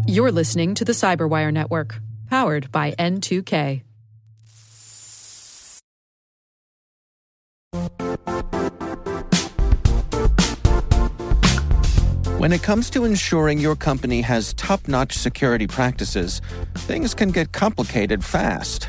You're listening to the CyberWire Network, powered by N2K. When it comes to ensuring your company has top-notch security practices, things can get complicated fast.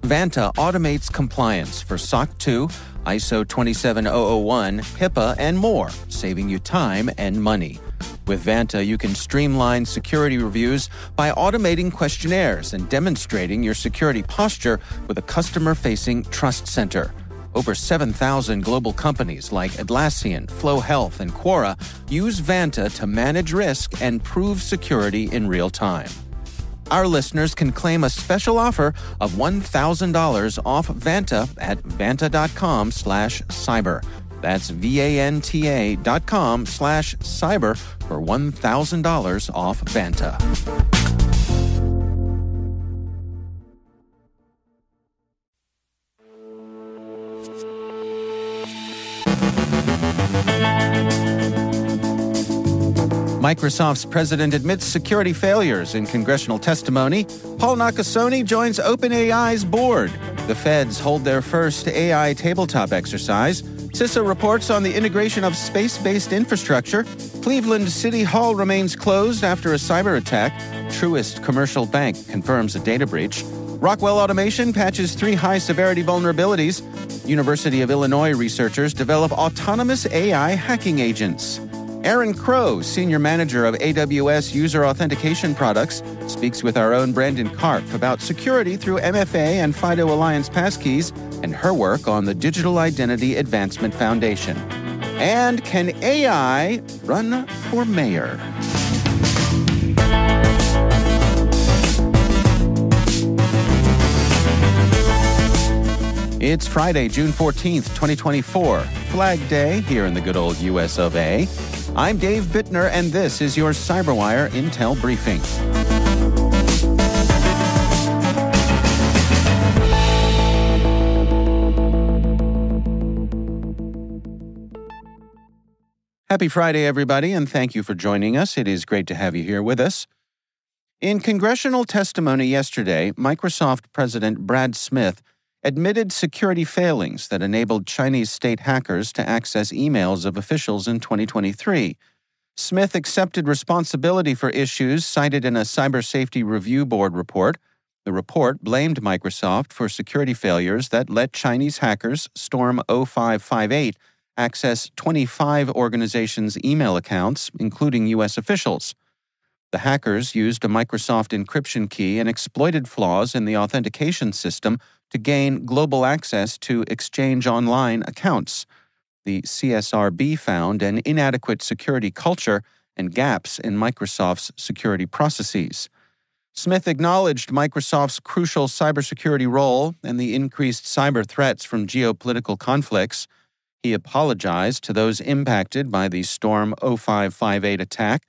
Vanta automates compliance for SOC 2, ISO 27001, HIPAA, and more, saving you time and money. With Vanta, you can streamline security reviews by automating questionnaires and demonstrating your security posture with a customer-facing trust center. Over 7,000 global companies like Atlassian, Flow Health, and Quora use Vanta to manage risk and prove security in real time. Our listeners can claim a special offer of $1,000 off Vanta at vanta.com/cyber. That's VANTA.com/cyber for $1,000 off Vanta. Microsoft's president admits security failures in congressional testimony. Paul Nakasone joins OpenAI's board. The feds hold their first AI tabletop exercise. CISA reports on the integration of space-based infrastructure. Cleveland City Hall remains closed after a cyber attack. Truist Commercial Bank confirms a data breach. Rockwell Automation patches 3 high-severity vulnerabilities. University of Illinois researchers develop autonomous AI hacking agents. Arynn Crow, Senior Manager of AWS User Authentication Products, speaks with our own Brandon Karpf about security through MFA and FIDO Alliance passkeys and her work on the Digital Identity Advancement Foundation. And can AI run for mayor? It's Friday, June 14th, 2024, Flag Day here in the good old US of A. I'm Dave Bittner, and this is your CyberWire Intel Briefing. Happy Friday, everybody, and thank you for joining us. It is great to have you here with us. In congressional testimony yesterday, Microsoft President Brad Smith admitted security failings that enabled Chinese state hackers to access emails of officials in 2023. Smith accepted responsibility for issues cited in a Cyber Safety Review Board report. The report blamed Microsoft for security failures that let Chinese hackers storm 0558, access 25 organizations' email accounts, including U.S. officials. The hackers used a Microsoft encryption key and exploited flaws in the authentication system to gain global access to Exchange Online accounts. The CSRB found an inadequate security culture and gaps in Microsoft's security processes. Smith acknowledged Microsoft's crucial cybersecurity role and the increased cyber threats from geopolitical conflicts. He apologized to those impacted by the Storm 0558 attack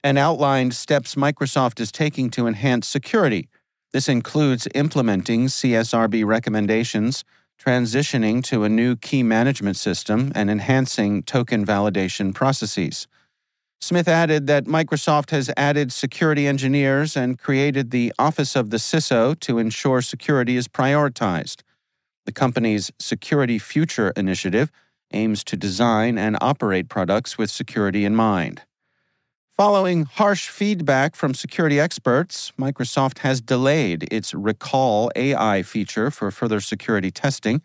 and outlined steps Microsoft is taking to enhance security. This includes implementing CSRB recommendations, transitioning to a new key management system, and enhancing token validation processes. Smith added that Microsoft has added security engineers and created the Office of the CISO to ensure security is prioritized. The company's Security Future initiative aims to design and operate products with security in mind. Following harsh feedback from security experts, Microsoft has delayed its Recall AI feature for further security testing.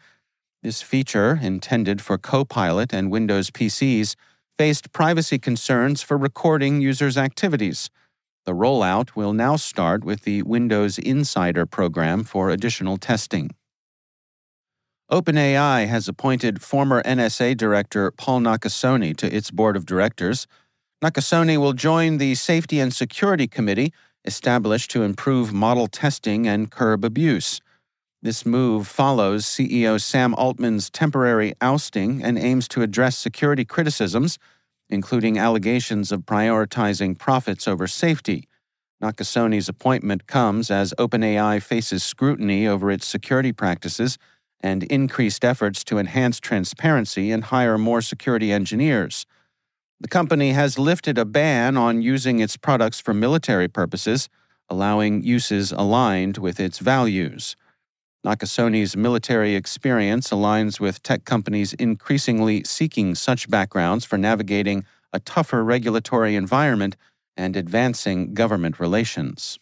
This feature, intended for Copilot and Windows PCs, faced privacy concerns for recording users' activities. The rollout will now start with the Windows Insider program for additional testing. OpenAI has appointed former NSA Director Paul Nakasone to its board of directors. Nakasone will join the Safety and Security Committee, established to improve model testing and curb abuse. This move follows CEO Sam Altman's temporary ousting and aims to address security criticisms, including allegations of prioritizing profits over safety. Nakasone's appointment comes as OpenAI faces scrutiny over its security practices and increased efforts to enhance transparency and hire more security engineers. The company has lifted a ban on using its products for military purposes, allowing uses aligned with its values. Nakasone's military experience aligns with tech companies increasingly seeking such backgrounds for navigating a tougher regulatory environment and advancing government relations.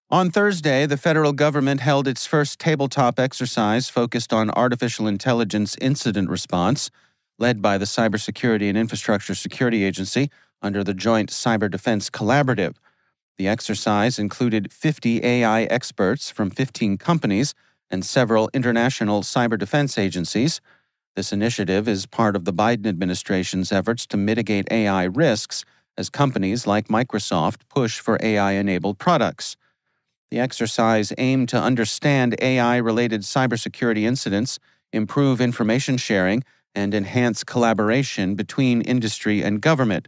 On Thursday, the federal government held its first tabletop exercise focused on artificial intelligence incident response, led by the Cybersecurity and Infrastructure Security Agency under the Joint Cyber Defense Collaborative. The exercise included 50 AI experts from 15 companies and several international cyber defense agencies. This initiative is part of the Biden administration's efforts to mitigate AI risks as companies like Microsoft push for AI-enabled products. The exercise aimed to understand AI-related cybersecurity incidents, improve information sharing, and enhance collaboration between industry and government.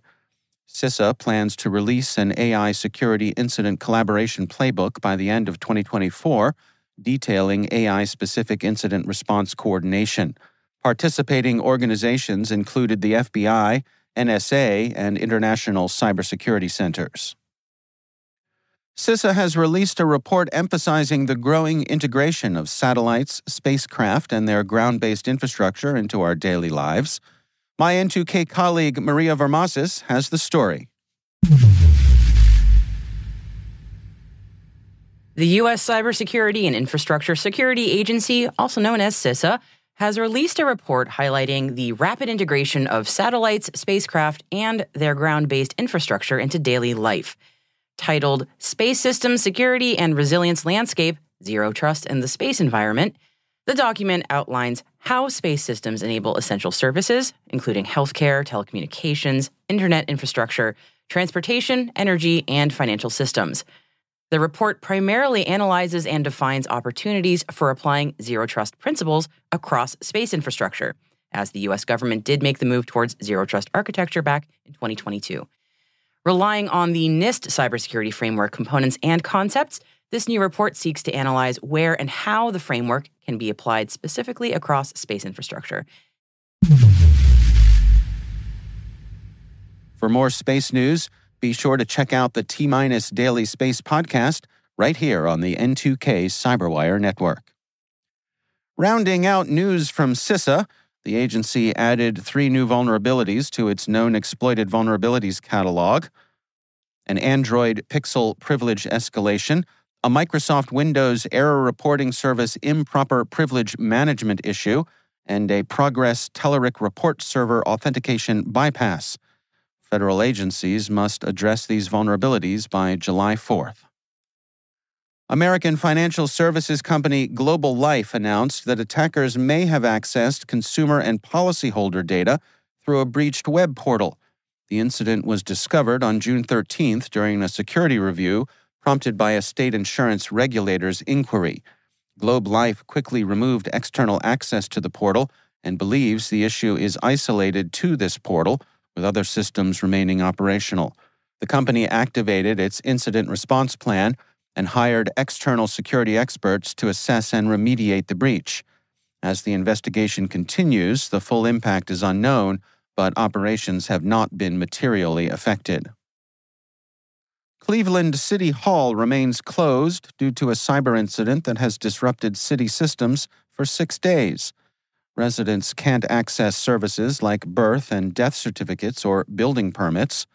CISA plans to release an AI security incident collaboration playbook by the end of 2024, detailing AI-specific incident response coordination. Participating organizations included the FBI, NSA, and international cybersecurity centers. CISA has released a report emphasizing the growing integration of satellites, spacecraft, and their ground-based infrastructure into our daily lives. My N2K colleague Maria Varmasis has the story. The U.S. Cybersecurity and Infrastructure Security Agency, also known as CISA, has released a report highlighting the rapid integration of satellites, spacecraft, and their ground-based infrastructure into daily life. Titled Space Systems Security and Resilience Landscape, Zero Trust in the Space Environment, the document outlines how space systems enable essential services, including healthcare, telecommunications, internet infrastructure, transportation, energy, and financial systems. The report primarily analyzes and defines opportunities for applying zero trust principles across space infrastructure, as the U.S. government did make the move towards zero trust architecture back in 2022. Relying on the NIST cybersecurity framework components and concepts, this new report seeks to analyze where and how the framework can be applied specifically across space infrastructure. For more space news, be sure to check out the T-Minus Daily Space podcast right here on the N2K CyberWire Network. Rounding out news from CISA, the agency added 3 new vulnerabilities to its known exploited vulnerabilities catalog: an Android Pixel privilege escalation, a Microsoft Windows error reporting service improper privilege management issue, and a Progress Telerik report server authentication bypass. Federal agencies must address these vulnerabilities by July 4th. American financial services company Global Life announced that attackers may have accessed consumer and policyholder data through a breached web portal. The incident was discovered on June 13th during a security review prompted by a state insurance regulator's inquiry. Globe Life quickly removed external access to the portal and believes the issue is isolated to this portal, with other systems remaining operational. The company activated its incident response plan and hired external security experts to assess and remediate the breach. As the investigation continues, the full impact is unknown, but operations have not been materially affected. Cleveland City Hall remains closed due to a cyber incident that has disrupted city systems for 6 days. Residents can't access services like birth and death certificates or building permits.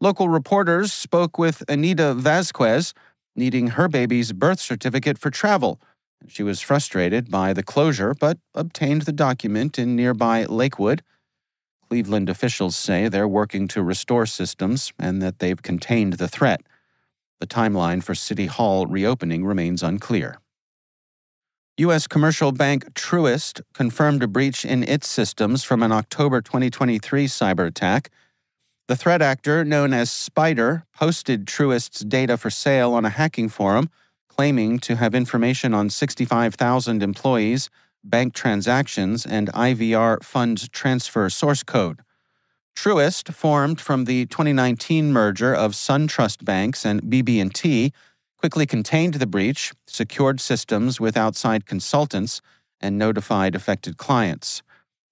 Local reporters spoke with Anita Vasquez, needing her baby's birth certificate for travel. She was frustrated by the closure, but obtained the document in nearby Lakewood. Cleveland officials say they're working to restore systems and that they've contained the threat. The timeline for City Hall reopening remains unclear. U.S. commercial bank Truist confirmed a breach in its systems from an October 2023 cyber attack. The threat actor, known as Spider, posted Truist's data for sale on a hacking forum, claiming to have information on 65,000 employees, bank transactions, and IVR funds transfer source code. Truist, formed from the 2019 merger of SunTrust Banks and BB&T, quickly contained the breach, secured systems with outside consultants, and notified affected clients.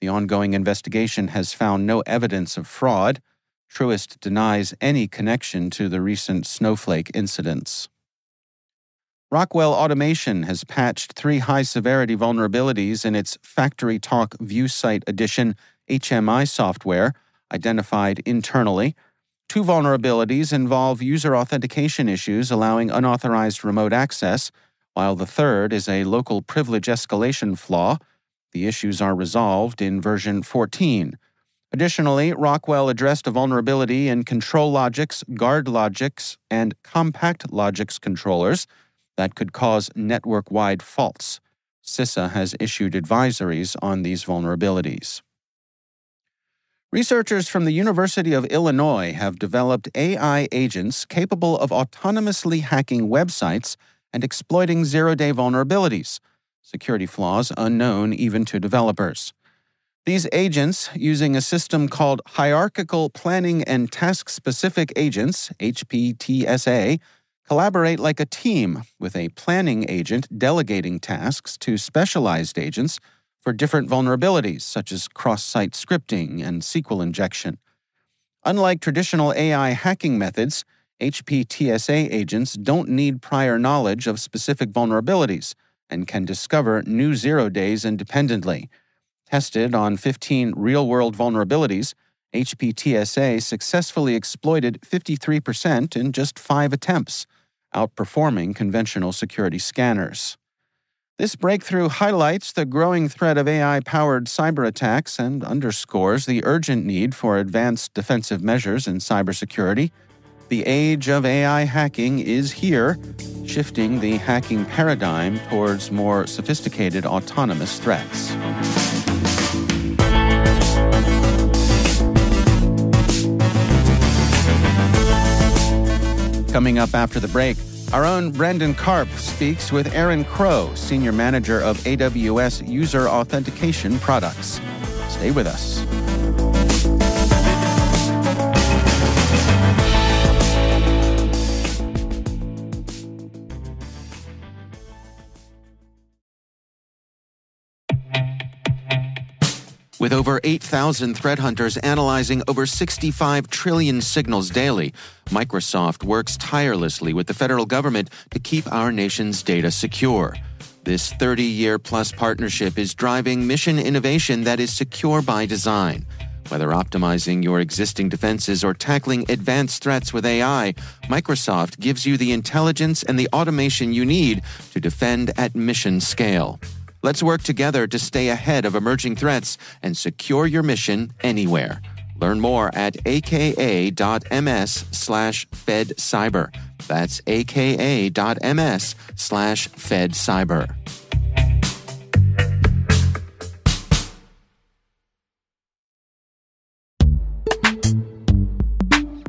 The ongoing investigation has found no evidence of fraud. Truist denies any connection to the recent Snowflake incidents. Rockwell Automation has patched 3 high-severity vulnerabilities in its FactoryTalk ViewSite Edition HMI software, identified internally. 2 vulnerabilities involve user authentication issues allowing unauthorized remote access, while the third is a local privilege escalation flaw. The issues are resolved in version 14. Additionally, Rockwell addressed a vulnerability in control logics, guard logics, and compact logics controllers that could cause network-wide faults. CISA has issued advisories on these vulnerabilities. Researchers from the University of Illinois have developed AI agents capable of autonomously hacking websites and exploiting zero-day vulnerabilities, security flaws unknown even to developers. These agents, using a system called Hierarchical Planning and Task-Specific Agents, HPTSA, collaborate like a team, with a planning agent delegating tasks to specialized agents for different vulnerabilities, such as cross-site scripting and SQL injection. Unlike traditional AI hacking methods, HPTSA agents don't need prior knowledge of specific vulnerabilities and can discover new zero days independently. Tested on 15 real-world vulnerabilities, HPTSA successfully exploited 53% in just 5 attempts, outperforming conventional security scanners. This breakthrough highlights the growing threat of AI-powered cyber attacks and underscores the urgent need for advanced defensive measures in cybersecurity. The age of AI hacking is here, shifting the hacking paradigm towards more sophisticated autonomous threats. Coming up after the break, our own Brendan Karpf speaks with Arynn Crow, Senior Manager of AWS User Authentication Products. Stay with us. With over 8,000 threat hunters analyzing over 65 trillion signals daily, Microsoft works tirelessly with the federal government to keep our nation's data secure. This 30-year-plus partnership is driving mission innovation that is secure by design. Whether optimizing your existing defenses or tackling advanced threats with AI, Microsoft gives you the intelligence and the automation you need to defend at mission scale. Let's work together to stay ahead of emerging threats and secure your mission anywhere. Learn more at aka.ms/fedcyber. That's aka.ms/fedcyber.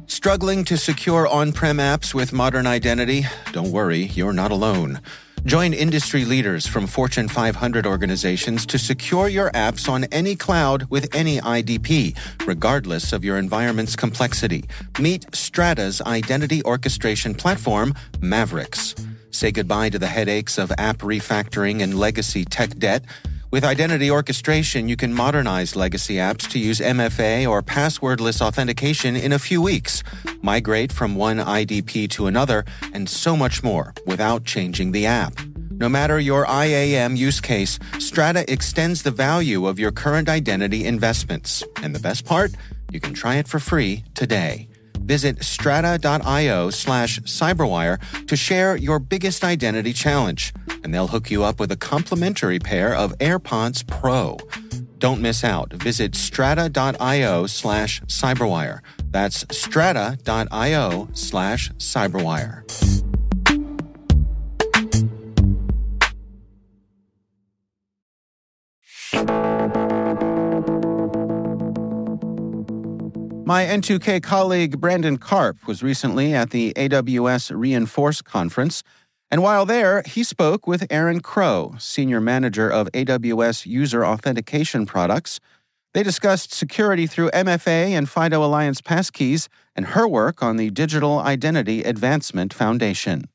Struggling to secure on-prem apps with modern identity? Don't worry, you're not alone. Join industry leaders from Fortune 500 organizations to secure your apps on any cloud with any IDP, regardless of your environment's complexity. Meet Strata's identity orchestration platform, Mavericks. Say goodbye to the headaches of app refactoring and legacy tech debt. With identity orchestration, you can modernize legacy apps to use MFA or passwordless authentication in a few weeks, migrate from one IDP to another, and so much more without changing the app. No matter your IAM use case, Strata extends the value of your current identity investments. And the best part? You can try it for free today. Visit strata.io/cyberwire to share your biggest identity challenge, and they'll hook you up with a complimentary pair of AirPods Pro. Don't miss out. Visit strata.io/cyberwire. That's strata.io/cyberwire. My N2K colleague Brendan Karpf was recently at the AWS Reinforce conference, and while there, he spoke with Arynn Crow, Senior Manager of AWS User Authentication Products. They discussed security through MFA and FIDO Alliance passkeys and her work on the Digital Identity Advancement Foundation.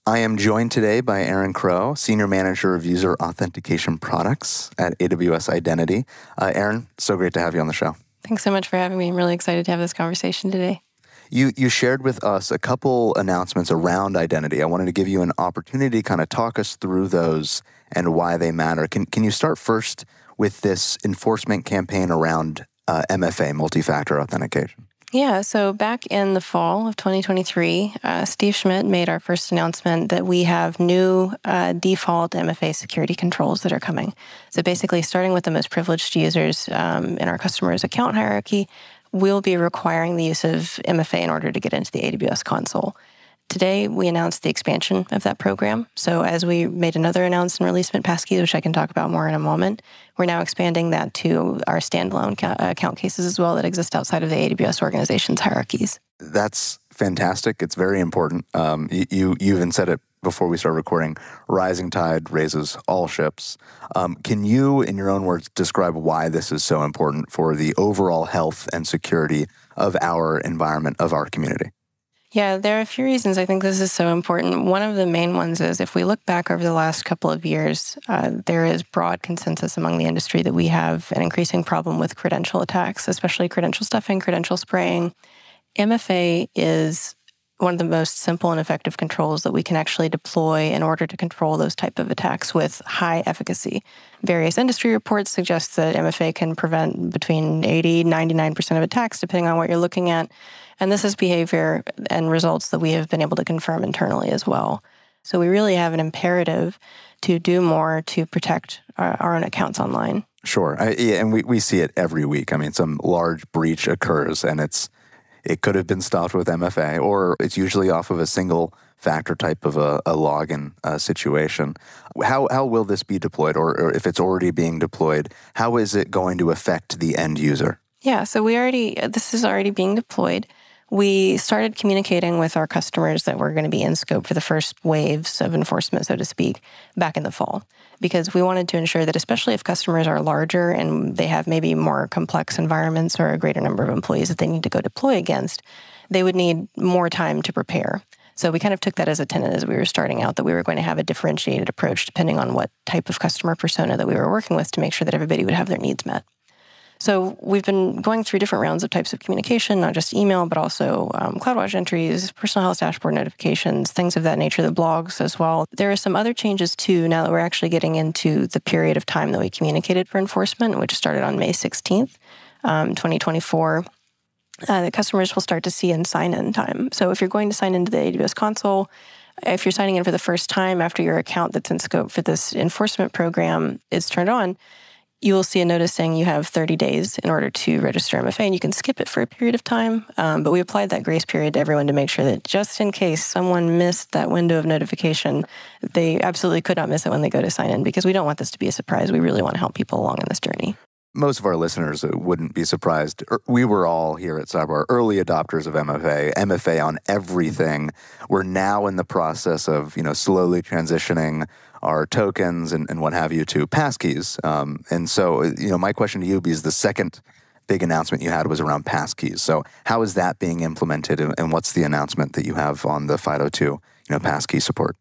I am joined today by Arynn Crow, Senior Manager of User Authentication Products at AWS Identity. Arynn, so great to have you on the show. Thanks so much for having me. I'm really excited to have this conversation today. You shared with us a couple announcements around identity. I wanted to give you an opportunity to kind of talk us through those and why they matter. Can you start first with this enforcement campaign around MFA, multi-factor authentication? Yeah, so back in the fall of 2023, Steve Schmidt made our first announcement that we have new default MFA security controls that are coming. So basically, starting with the most privileged users in our customers' account hierarchy, we'll be requiring the use of MFA in order to get into the AWS console. Today, we announced the expansion of that program. So as we made another announcement releasement, passkeys, which I can talk about more in a moment, we're now expanding that to our standalone account cases as well that exist outside of the AWS organization's hierarchies. That's fantastic. It's very important. You even said it before we started recording, rising tide raises all ships. Can you, in your own words, describe why this is so important for the overall health and security of our environment, of our community? Yeah, there are a few reasons I think this is so important. One of the main ones is if we look back over the last couple of years, there is broad consensus among the industry that we have an increasing problem with credential attacks, especially credential stuffing, credential spraying. MFA is one of the most simple and effective controls that we can actually deploy in order to control those type of attacks with high efficacy. Various industry reports suggest that MFA can prevent between 80 and 99% of attacks, depending on what you're looking at. And this is behavior and results that we have been able to confirm internally as well. So we really have an imperative to do more to protect our own accounts online. Sure. And we see it every week. I mean, some large breach occurs, and it could have been stopped with MFA, or it's usually off of a single factor type of a login situation. How will this be deployed, or if it's already being deployed, how is it going to affect the end user? Yeah, so this is already being deployed. We started communicating with our customers that we're going to be in scope for the first waves of enforcement, so to speak, back in the fall, because we wanted to ensure that especially if customers are larger and they have maybe more complex environments or a greater number of employees that they need to go deploy against, they would need more time to prepare. So we kind of took that as a tenet as we were starting out, that we were going to have a differentiated approach depending on what type of customer persona that we were working with to make sure that everybody would have their needs met. So we've been going through different rounds of types of communication, not just email, but also CloudWatch entries, personal health dashboard notifications, things of that nature, the blogs as well. There are some other changes too, now that we're actually getting into the period of time that we communicated for enforcement, which started on May 16th, 2024. The customers will start to see in sign-in time. So if you're going to sign into the AWS console, if you're signing in for the first time after your account that's in scope for this enforcement program is turned on, you will see a notice saying you have 30 days in order to register MFA, and you can skip it for a period of time. But we applied that grace period to everyone to make sure that just in case someone missed that window of notification, they absolutely could not miss it when they go to sign in, because we don't want this to be a surprise. We really want to help people along in this journey. Most of our listeners wouldn't be surprised. We were all here at CyberWire early adopters of MFA on everything. We're now in the process of, slowly transitioning our tokens and what have you to passkeys. And so, my question to you, because the second big announcement you had was around passkeys. So how is that being implemented, and what's the announcement that you have on the FIDO2, passkey support?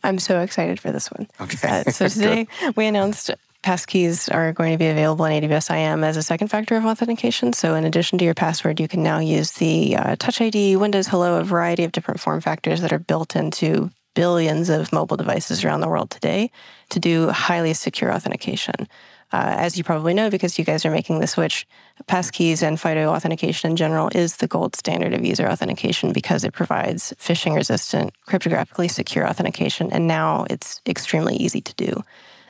I'm so excited for this one. Okay. So today we announced passkeys are going to be available in AWS IAM as a second factor of authentication. So in addition to your password, you can now use the Touch ID, Windows Hello, a variety of different form factors that are built into billions of mobile devices around the world today to do highly secure authentication. As you probably know, because you guys are making the switch, passkeys and FIDO authentication in general is the gold standard of user authentication because it provides phishing-resistant, cryptographically secure authentication, and now it's extremely easy to do.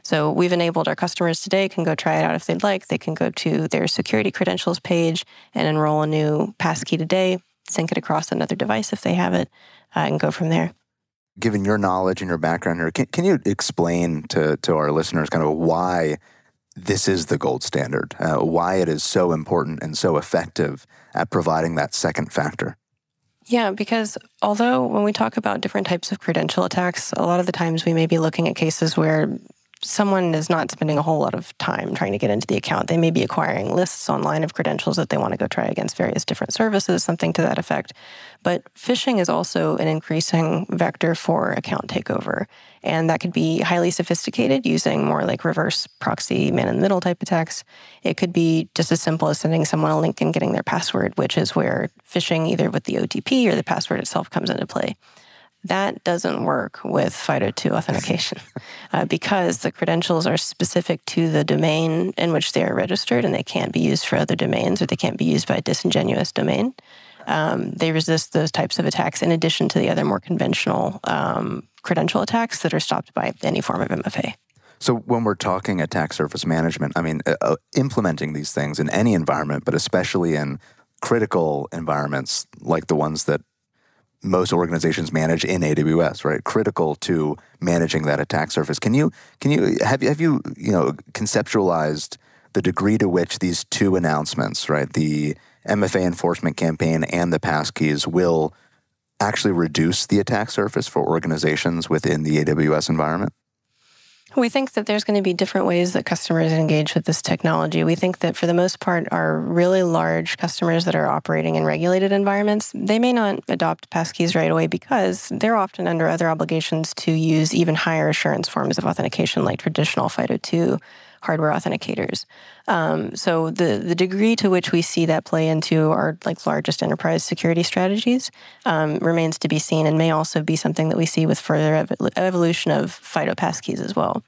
So we've enabled our customers today, can go try it out if they'd like. They can go to their security credentials page and enroll a new passkey today, sync it across another device if they have it, and go from there. Given your knowledge and your background here, can you explain to our listeners kind of why this is the gold standard, why it is so important and so effective at providing that second factor? Yeah, because although when we talk about different types of credential attacks, a lot of the times we may be looking at cases where someone is not spending a whole lot of time trying to get into the account. They may be acquiring lists online of credentials that they want to go try against various different services, something to that effect. But phishing is also an increasing vector for account takeover. And that could be highly sophisticated, using more like reverse proxy, man-in-the-middle type attacks. It could be just as simple as sending someone a link and getting their password, which is where phishing either with the OTP or the password itself comes into play. That doesn't work with FIDO2 authentication because the credentials are specific to the domain in which they are registered, and they can't be used for other domains, or they can't be used by a disingenuous domain. They resist those types of attacks in addition to the other more conventional credential attacks that are stopped by any form of MFA. So when we're talking attack surface management, I mean, implementing these things in any environment, but especially in critical environments like the ones that most organizations manage in AWS, right? Critical to managing that attack surface. Have you conceptualized the degree to which these two announcements, right, the MFA enforcement campaign and the passkeys, will actually reduce the attack surface for organizations within the AWS environment? We think that there's going to be different ways that customers engage with this technology. We think that for the most part, our really large customers that are operating in regulated environments, they may not adopt passkeys right away because they're often under other obligations to use even higher assurance forms of authentication like traditional FIDO2 hardware authenticators. So the degree to which we see that play into our like largest enterprise security strategies remains to be seen, and may also be something that we see with further evolution of FIDO passkeys as well.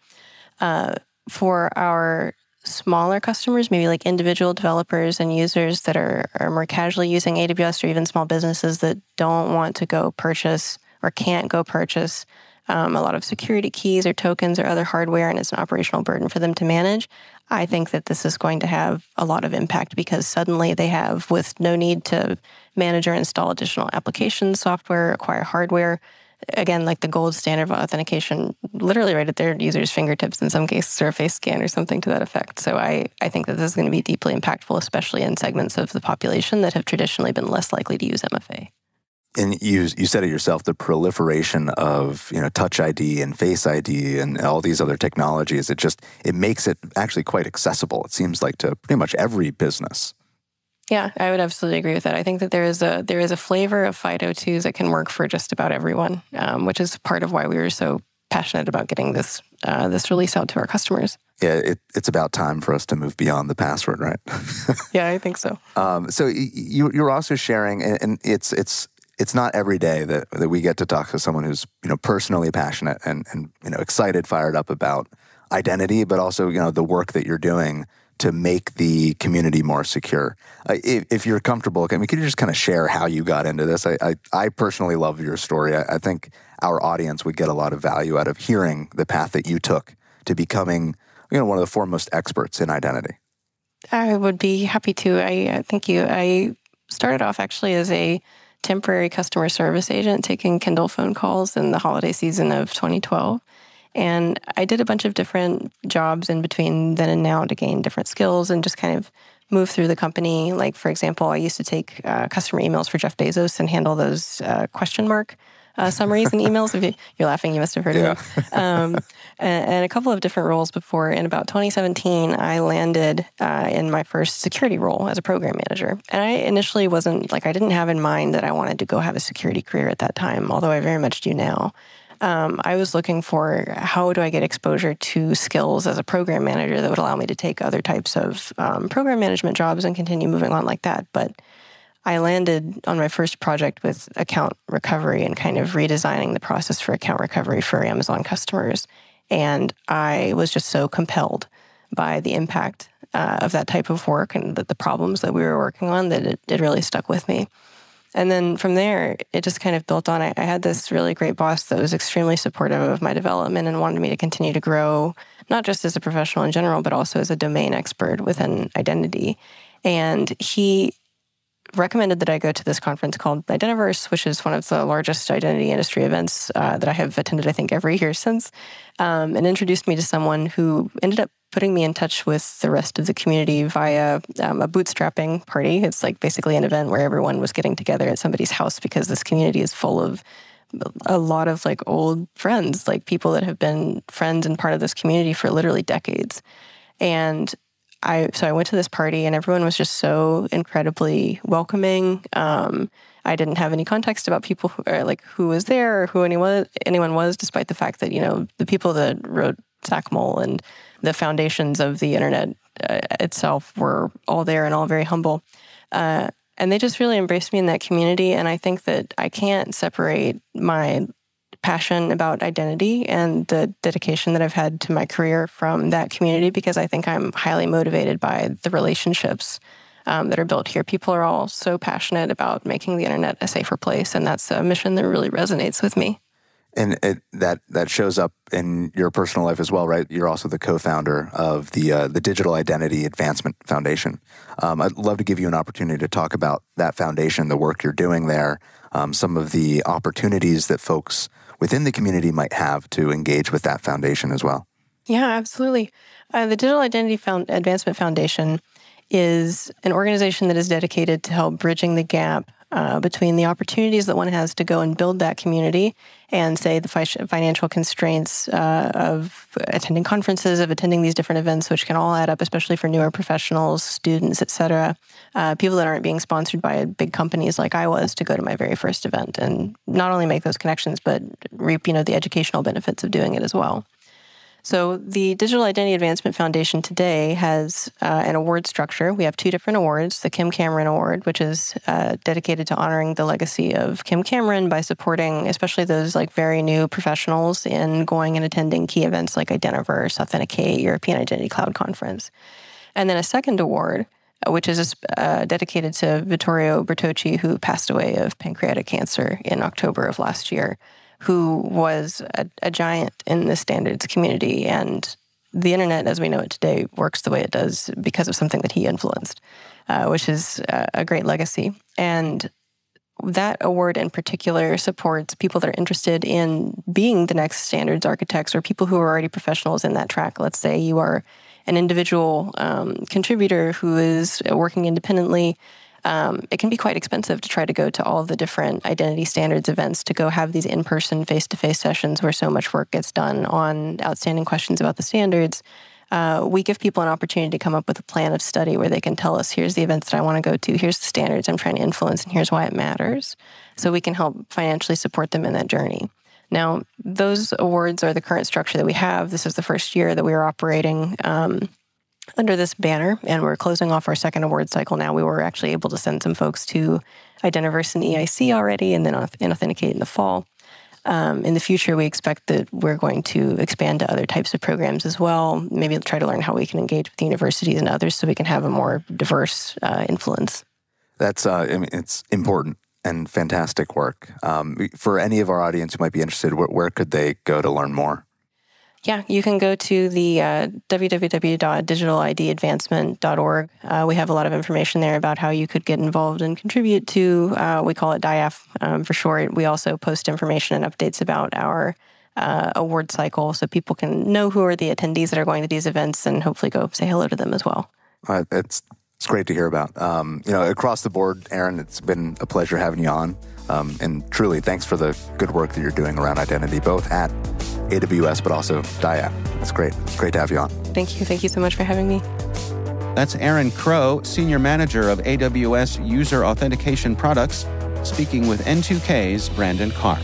For our smaller customers, maybe like individual developers and users that are more casually using AWS, or even small businesses that don't want to go purchase or can't go purchase a lot of security keys or tokens or other hardware, and it's an operational burden for them to manage, I think that this is going to have a lot of impact, because suddenly they have, with no need to manage or install additional applications, software, acquire hardware, again, like the gold standard of authentication, literally right at their users' fingertips in some cases, or a face scan or something to that effect. So I think that this is going to be deeply impactful, especially in segments of the population that have traditionally been less likely to use MFA. And you said it yourself, the proliferation of Touch ID and Face ID and all these other technologies, it makes it actually quite accessible, it seems like, to pretty much every business. Yeah, I would absolutely agree with that. I think that there is a flavor of FIDO2s that can work for just about everyone, which is part of why we were so passionate about getting this release out to our customers. Yeah, it's about time for us to move beyond the password, right? Yeah, I think so. So you're also sharing, and it's not every day that we get to talk to someone who's personally passionate and excited, fired up about identity, but also the work that you're doing to make the community more secure. If you're comfortable, could you just kind of share how you got into this? I personally love your story. I think our audience would get a lot of value out of hearing the path that you took to becoming one of the foremost experts in identity. I would be happy to. Thank you. I started off actually as a temporary customer service agent taking Kindle phone calls in the holiday season of 2012. And I did a bunch of different jobs in between then and now to gain different skills and just kind of move through the company. Like, for example, I used to take customer emails for Jeff Bezos and handle those question mark summaries and emails. If you're laughing, you must have heard of them. And a couple of different roles before. In about 2017, I landed in my first security role as a program manager. And I initially I didn't have in mind that I wanted to go have a security career at that time, although I very much do now. I was looking for, how do I get exposure to skills as a program manager that would allow me to take other types of program management jobs and continue moving on like that. But I landed on my first project with account recovery and kind of redesigning the process for account recovery for Amazon customers. And I was just so compelled by the impact of that type of work and the problems that we were working on that it really stuck with me. And then from there, it just kind of built on. I had this really great boss that was extremely supportive of my development and wanted me to continue to grow, not just as a professional in general, but also as a domain expert within identity. And he recommended that I go to this conference called Identiverse, which is one of the largest identity industry events that I have attended, I think, every year since, and introduced me to someone who ended up putting me in touch with the rest of the community via a bootstrapping party. It's like basically an event where everyone was getting together at somebody's house because this community is full of a lot of like old friends, like people that have been friends and part of this community for literally decades. And I went to this party and everyone was just so incredibly welcoming. I didn't have any context about people who was there or who anyone was, despite the fact that, the people that wrote SACML and the foundations of the internet itself were all there and all very humble. And they just really embraced me in that community. And I think that I can't separate my passion about identity and the dedication that I've had to my career from that community, because I think I'm highly motivated by the relationships that are built here. People are all so passionate about making the internet a safer place, and that's a mission that really resonates with me. And that shows up in your personal life as well, right? You're also the co-founder of the Digital Identity Advancement Foundation. I'd love to give you an opportunity to talk about that foundation, the work you're doing there, some of the opportunities that folks within the community might have to engage with that foundation as well. Yeah, absolutely. The Digital Identity Advancement Foundation is an organization that is dedicated to help bridging the gap between the opportunities that one has to go and build that community and, say, the financial constraints of attending conferences, of attending these different events, which can all add up, especially for newer professionals, students, et cetera, people that aren't being sponsored by big companies like I was to go to my very first event and not only make those connections, but reap, the educational benefits of doing it as well. So the Digital Identity Advancement Foundation today has an award structure. We have two different awards, the Kim Cameron Award, which is dedicated to honoring the legacy of Kim Cameron by supporting especially those very new professionals in going and attending key events like Identiverse, Authenticate, European Identity Cloud Conference. And then a second award, which is dedicated to Vittorio Bertocci, who passed away of pancreatic cancer in October of last year, who was a giant in the standards community. And the internet, as we know it today, works the way it does because of something that he influenced, which is a great legacy. And that award in particular supports people that are interested in being the next standards architects or people who are already professionals in that track. Let's say you are an individual contributor who is working independently. It can be quite expensive to try to go to all of the different identity standards events, to go have these in-person, face-to-face sessions where so much work gets done on outstanding questions about the standards. We give people an opportunity to come up with a plan of study where they can tell us, here's the events that I want to go to, here's the standards I'm trying to influence, and here's why it matters. So we can help financially support them in that journey. Now, those awards are the current structure that we have. This is the first year that we are operating under this banner, and we're closing off our second award cycle now. We were actually able to send some folks to Identiverse and EIC already, and then Authenticate in the fall. In the future, we expect that we're going to expand to other types of programs as well, maybe try to learn how we can engage with universities and others so we can have a more diverse influence. That's, it's important and fantastic work. For any of our audience who might be interested, where could they go to learn more? Yeah, you can go to the www.digitalisadvancement.org. We have a lot of information there about how you could get involved and contribute to, we call it DIAF for short. We also post information and updates about our award cycle so people can know who are the attendees that are going to these events and hopefully go say hello to them as well. It's great to hear about. Across the board, Arynn, it's been a pleasure having you on. And truly, thanks for the good work that you're doing around identity, both at AWS, but also DIAF. That's great. It's great to have you on. Thank you. Thank you so much for having me. That's Arynn Crow, Senior Manager of AWS User Authentication Products, speaking with N2K's Brandon Karpf.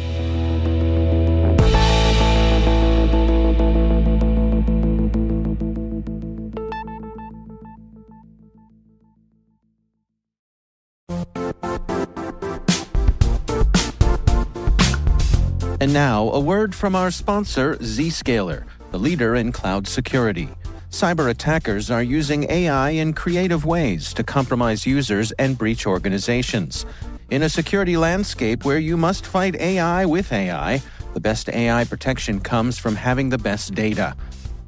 And now, a word from our sponsor, Zscaler, the leader in cloud security. Cyber attackers are using AI in creative ways to compromise users and breach organizations. In a security landscape where you must fight AI with AI, the best AI protection comes from having the best data.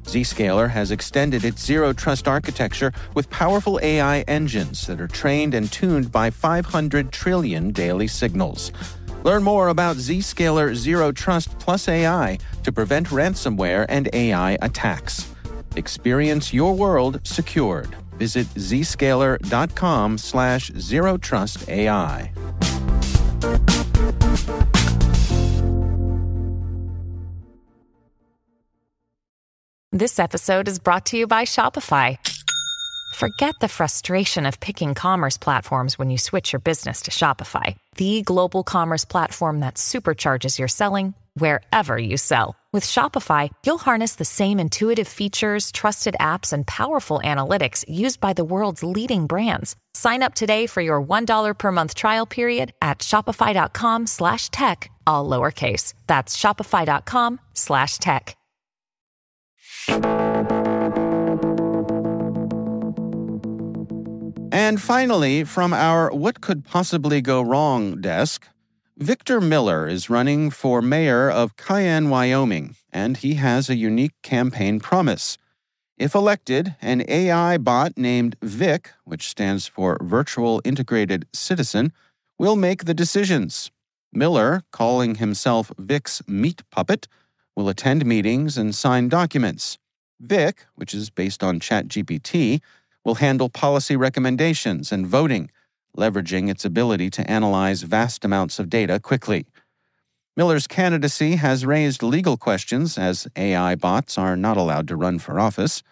Zscaler has extended its zero-trust architecture with powerful AI engines that are trained and tuned by 500 trillion daily signals. Learn more about Zscaler Zero Trust Plus AI to prevent ransomware and AI attacks. Experience your world secured. Visit zscaler.com/zerotrustai. This episode is brought to you by Shopify. Forget the frustration of picking commerce platforms when you switch your business to Shopify, the global commerce platform that supercharges your selling wherever you sell. With Shopify, you'll harness the same intuitive features, trusted apps, and powerful analytics used by the world's leading brands. Sign up today for your $1 per month trial period at shopify.com/tech, all lowercase. That's shopify.com/tech. And finally, from our What Could Possibly Go Wrong desk, Victor Miller is running for mayor of Cheyenne, Wyoming, and he has a unique campaign promise. If elected, an AI bot named Vic, which stands for Virtual Integrated Citizen, will make the decisions. Miller, calling himself Vic's meat puppet, will attend meetings and sign documents. Vic, which is based on ChatGPT, will handle policy recommendations and voting, leveraging its ability to analyze vast amounts of data quickly. Miller's candidacy has raised legal questions, as AI bots are not allowed to run for office.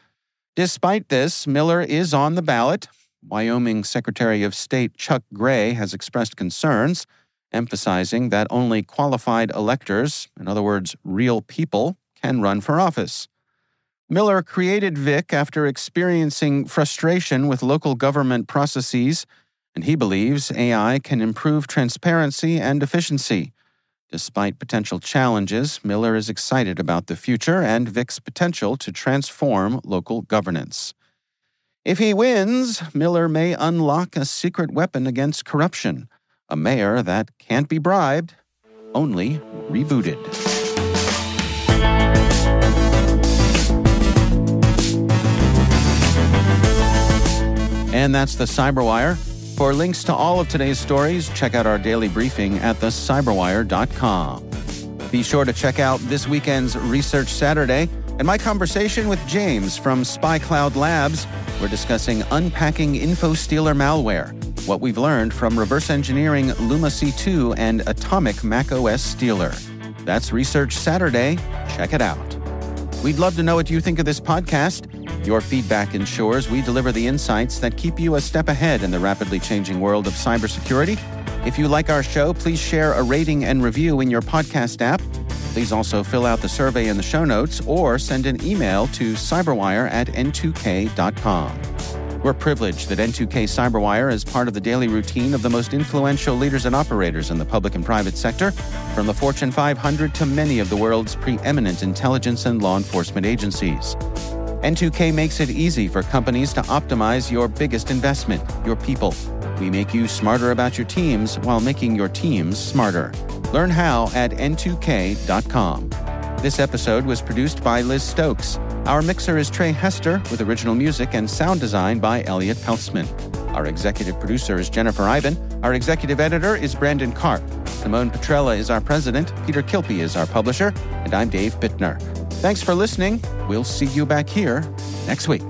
Despite this, Miller is on the ballot. Wyoming Secretary of State Chuck Gray has expressed concerns, emphasizing that only qualified electors, in other words, real people, can run for office. Miller created Vic after experiencing frustration with local government processes, and he believes AI can improve transparency and efficiency. Despite potential challenges, Miller is excited about the future and Vic's potential to transform local governance. If he wins, Miller may unlock a secret weapon against corruption, a mayor that can't be bribed, only rebooted. And that's the CyberWire. For links to all of today's stories, check out our daily briefing at thecyberwire.com. Be sure to check out this weekend's Research Saturday and my conversation with James from SpyCloud Labs. We're discussing unpacking InfoStealer malware, what we've learned from reverse engineering Luma C2 and Atomic macOS Stealer. That's Research Saturday. Check it out. We'd love to know what you think of this podcast. Your feedback ensures we deliver the insights that keep you a step ahead in the rapidly changing world of cybersecurity. If you like our show, please share a rating and review in your podcast app. Please also fill out the survey in the show notes or send an email to cyberwire@n2k.com. We're privileged that N2K CyberWire is part of the daily routine of the most influential leaders and operators in the public and private sector, from the Fortune 500 to many of the world's preeminent intelligence and law enforcement agencies. N2K makes it easy for companies to optimize your biggest investment, your people. We make you smarter about your teams while making your teams smarter. Learn how at n2k.com. This episode was produced by Liz Stokes. Our mixer is Trey Hester, with original music and sound design by Elliot Peltzman. Our executive producer is Jennifer Iben. Our executive editor is Brandon Karpf. Simone Petrella is our president. Peter Kilpie is our publisher. And I'm Dave Bittner. Thanks for listening. We'll see you back here next week.